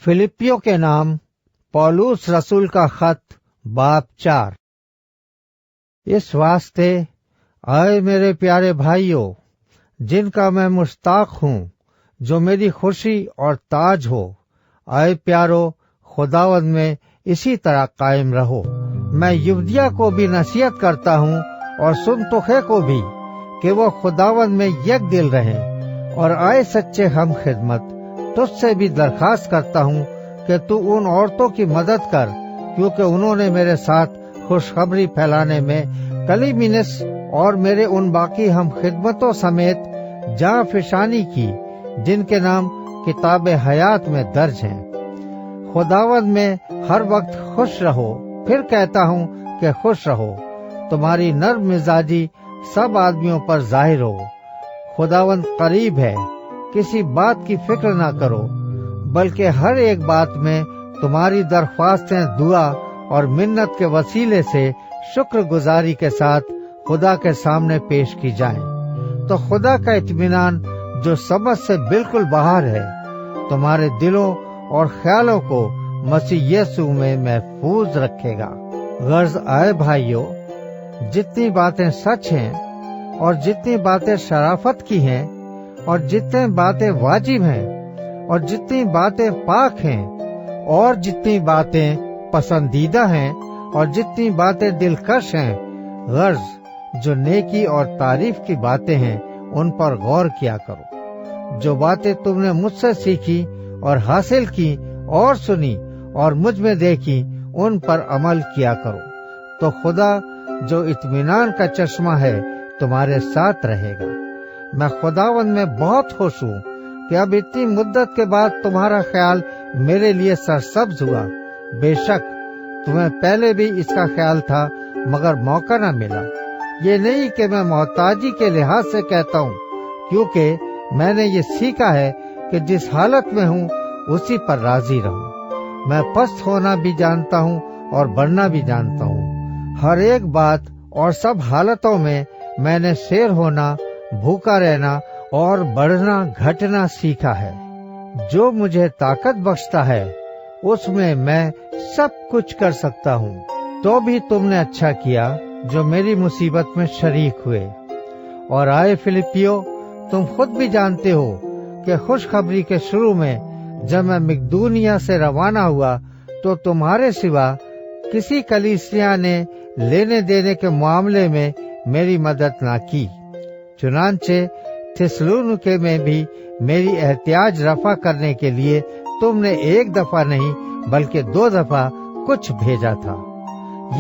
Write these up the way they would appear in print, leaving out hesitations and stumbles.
फिलिपियों के नाम पौलुस रसूल का खत बाब 4। इस वास्ते आए मेरे प्यारे भाइयों, जिनका मैं मुश्ताक हूँ, जो मेरी खुशी और ताज हो, आए प्यारो, खुदावंद में इसी तरह कायम रहो। मैं युवदिया को भी नसीहत करता हूँ और सुनतुखे को भी कि वो खुदावंद में एक दिल रहें। और आए सच्चे हम खिदमत, तुझसे भी दरखास्त करता हूँ कि तू उन औरतों की मदद कर, क्योंकि उन्होंने मेरे साथ खुशखबरी फैलाने में कलीमिनस और मेरे उन बाकी हम खिदमतों समेत जाँ फिशानी की, जिनके नाम किताब हयात में दर्ज हैं। खुदावंद में हर वक्त खुश रहो। फिर कहता हूँ कि खुश रहो। तुम्हारी नर्म मिजाजी सब आदमियों पर जाहिर हो। खुदावंद करीब है। किसी बात की फिक्र ना करो, बल्कि हर एक बात में तुम्हारी दरख्वास्तें दुआ और मिन्नत के वसीले से शुक्रगुजारी के साथ खुदा के सामने पेश की जाएं। तो खुदा का इत्मीनान, जो समझ से बिल्कुल बाहर है, तुम्हारे दिलों और ख्यालों को मसीह यीशु में महफूज रखेगा। गर्ज आए भाइयों, जितनी बातें सच हैं और जितनी बातें शराफत की हैं और जितनी बातें वाजिब हैं और जितनी बातें पाक हैं और जितनी बातें पसंदीदा हैं और जितनी बातें दिलकश हैं, गर्ज जो नेकी और तारीफ की बातें हैं, उन पर गौर किया करो। जो बातें तुमने मुझसे सीखी और हासिल की और सुनी और मुझ में देखी, उन पर अमल किया करो। तो खुदा जो इत्मीनान का चश्मा है, तुम्हारे साथ रहेगा। मैं खुदावंद में बहुत खुश हूँ कि अब इतनी मुद्दत के बाद तुम्हारा ख्याल मेरे लिए सरसब्ज हुआ। बेशक तुम्हें पहले भी इसका ख्याल था, मगर मौका न मिला। ये नहीं कि मैं मोहताजी के लिहाज से कहता हूँ, क्योंकि मैंने ये सीखा है कि जिस हालत में हूँ उसी पर राजी रहूं। मैं पस्त होना भी जानता हूँ और बढ़ना भी जानता हूँ। हर एक बात और सब हालतों में मैंने शेर होना, भूखा रहना और बढ़ना घटना सीखा है। जो मुझे ताकत बख्शता है, उसमें मैं सब कुछ कर सकता हूँ। तो भी तुमने अच्छा किया जो मेरी मुसीबत में शरीक हुए। और आए फिलिपियो, तुम खुद भी जानते हो कि खुशखबरी के शुरू में जब मैं मकदूनिया से रवाना हुआ, तो तुम्हारे सिवा किसी कलीसिया ने लेने देने के मामले में मेरी मदद ना की। चुनांचे थिस्सलुनीके में भी मेरी एहतियाज रफा करने के लिए तुमने एक दफा नहीं बल्कि 2 दफा कुछ भेजा था।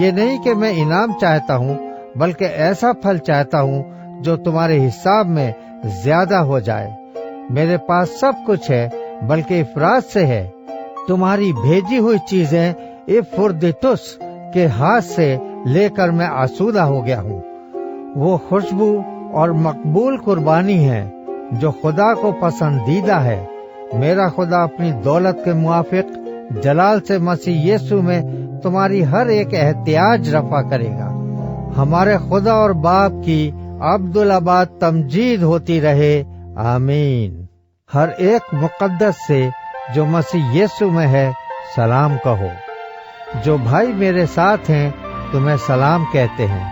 ये नहीं कि मैं इनाम चाहता हूँ, बल्कि ऐसा फल चाहता हूँ जो तुम्हारे हिसाब में ज्यादा हो जाए। मेरे पास सब कुछ है, बल्कि इफरात से है। तुम्हारी भेजी हुई चीजें इपफ्रोदीतुस के हाथ से लेकर मैं आसूदा हो गया हूँ। वो खुशबू और मकबूल कुर्बानी है जो खुदा को पसंदीदा है। मेरा खुदा अपनी दौलत के मुआफिक जलाल से मसीह यीशु में तुम्हारी हर एक एहतियाज रफा करेगा। हमारे खुदा और बाप की अब्दुल-आबाद तमजीद होती रहे। आमीन। हर एक मुकद्दस से जो मसीह यीशु में है सलाम कहो। जो भाई मेरे साथ हैं तुम्हें सलाम कहते हैं।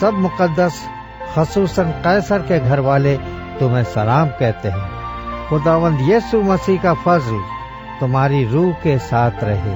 सब मुकद्दस, खसूसन कैसर के घर वाले तुम्हें सलाम कहते हैं। खुदावंद यीशु मसीह का फजल तुम्हारी रूह के साथ रहे।